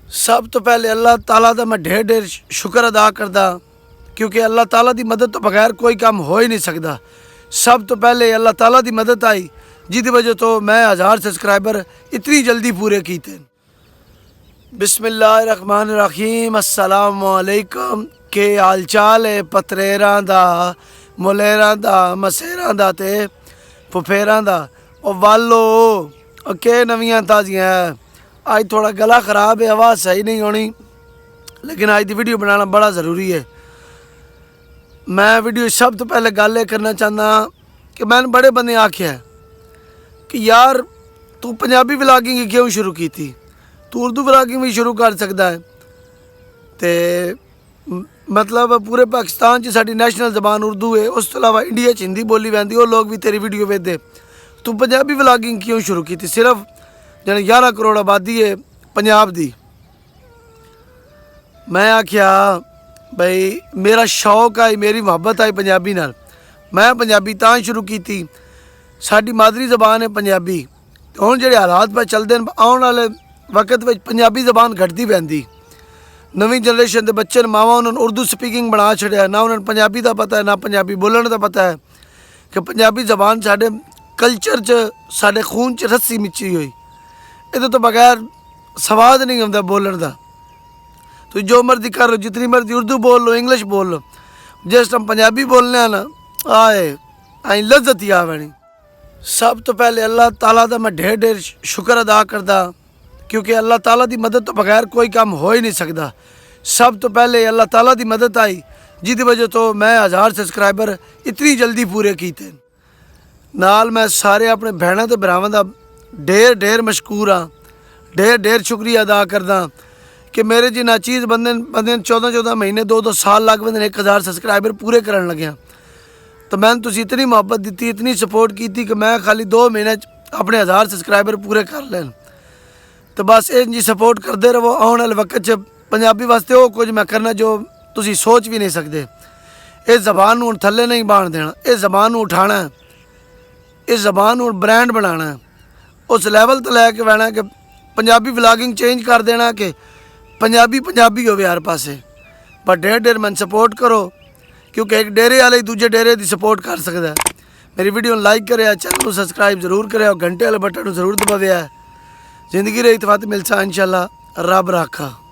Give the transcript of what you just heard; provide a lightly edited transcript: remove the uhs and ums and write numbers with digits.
सब तो पहले अल्लाह ताला दा मैं ढेर ढेर शुक्र अदा करदा, क्योंकि अल्लाह ताला दी मदद तो बगैर कोई काम हो ही नहीं सकता। सब तो पहले अल्लाह ताला दी मदद आई, जिसकी वजह तो मैं 1000 सब्सक्राइबर इतनी जल्दी पूरे कीते। बिस्मिल्लाहिर्रहमानिर्रहीम, अस्सलाम वालेकुम। के हाल चाल है पतरेरां दा, मुलेरां दा, मसेरां दा ते फुफेरां दा। ओ वालो के नवियां ताज़ियां है। आज थोड़ा गला ख़राब है, आवाज़ सही नहीं होनी, लेकिन आज की वीडियो बनाना बड़ा ज़रूरी है। मैं वीडियो सब तो पहले गल ये करना चाहता कि मैंने बड़े बंदे आख्या कि यार तू पंजाबी व्लॉगिंग क्यों शुरू की थी, तू उर्दू व्लॉगिंग भी शुरू कर सकता है। तो मतलब पूरे पाकिस्तान च साडी नैशनल जबान उर्दू है, उस तो अलावा इंडिया च हिंदी बोली जाती, वो लोग भी तेरी वीडियो वेखते, तू पंजाबी व्लॉगिंग क्यों शुरू की थी। सिर्फ जने 11 करोड़ आबादी है पंजाब दी। मैं आख्या भाई मेरा शौक आई, मेरी मुहब्बत आई पंजाबी नाल, मैं पंजाबी तां शुरू की थी। साडी मादरी जबान है पंजाबी। हुण जिहड़े हालात पर चलते हैं, आने वाले वक्त में पंजाबी जबान घटती पैंदी। नवीं जनरेशन के बच्चे मावां उन्होंने उर्दू स्पीकिंग बना छड़िया, ना उन्होंने पंजाबी का पता है ना पंजाबी बोलने का पता है। कि पंजाबी जबान साढ़े कल्चर च साढ़े खून च रस्सी मिची हुई, ये तो बगैर स्वाद नहीं आता बोलने का। तो जो मर्जी कर लो, जितनी मर्जी उर्दू बोल लो, इंग्लिश बोल लो, जिस टाइम पंजाबी बोलने ना आए आई लज्जत ही आनी। सब तो पहले अल्लाह ताला दा मैं ढेर ढेर शुक्र अदा करदा, क्योंकि अल्लाह ताला दी मदद तो बगैर कोई काम हो ही नहीं सकता। सब तो पहले अल्लाह ताला दी मदद आई, जिसकी वजह तो मैं 1000 सब्सक्राइबर इतनी जल्दी पूरे कीते। नाल मैं सारे अपने भैनों ते भरावां दा ढेर ढेर मशकूर हाँ, ढेर ढेर शुक्रिया अदा करदा कि मेरे जी नाचीज़ बंदे 14 महीने 2 साल लग पैंदे 1000 सब्सक्राइबर पूरे करन लग्या। तो मैंने तुसीं इतनी मुहब्बत दी, इतनी सपोर्ट की कि मैं खाली 2 महीने अपने 1000 सब्सक्राइबर पूरे कर लैन। तो बस इंज जी सपोर्ट करते रहो। आने वाले वक्त च पंजाबी वास्ते वो कुछ मैं करना जो तुसीं सोच भी नहीं सकते। इस जबान को थल्ले नहीं बाण देना, इस जबान को उठाना है, इस जबान को ब्रांड बनाना है, उस लैवल तो लैके बहना कि पंजाबी व्लॉगिंग चेंज कर देना कि पंजाबी हो हर पासे। पर ढेर ढेर मैंने सपोर्ट करो, क्योंकि एक डेरे वाले दूजे डेरे की सपोर्ट कर सकता है। मेरी वीडियो लाइक करे, चैनल को सब्सक्राइब जरूर करे, घंटे वाले बटन जरूर दबाया। जिंदगी रही तो मिलसा इंशाल्लाह। रब राखा।